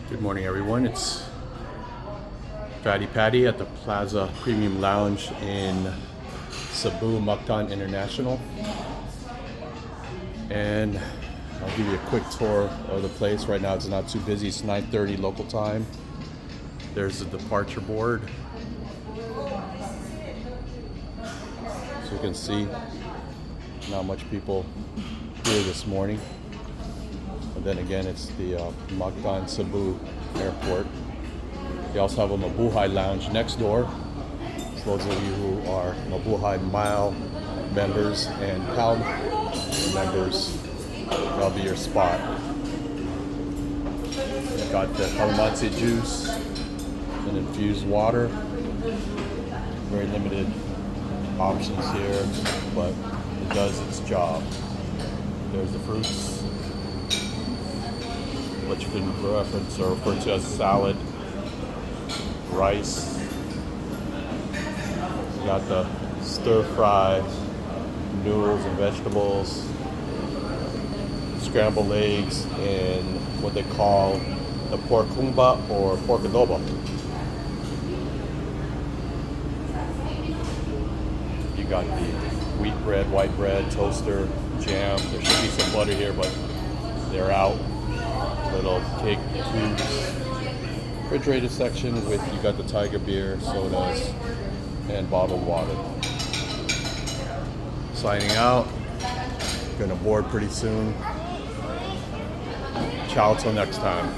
Good morning, everyone. It's Fatty Patty at the Plaza Premium Lounge in Cebu, Mactan International. And I'll give you a quick tour of the place. Right now it's not too busy. It's 9:30 local time. There's the departure board. So you can see not much people here this morning. And then again, it's the Mactan Cebu Airport. They also have a Mabuhay Lounge next door. For those of you who are Mabuhay Mile members and Pound members, that'll be your spot. You've got the calamansi juice and infused water. Very limited options here, but it does its job. There's the fruits, what you can reference or refer to as salad, rice. You got the stir fry, noodles and vegetables, scrambled eggs, and what they call the pork kumba or pork adobo. You got the wheat bread, white bread, toaster, jam. There should be some butter here, but they're out. Little cake tubes. Refrigerated section with, you got the tiger beer, sodas, and bottled water. Signing out. Gonna board pretty soon. Ciao till next time.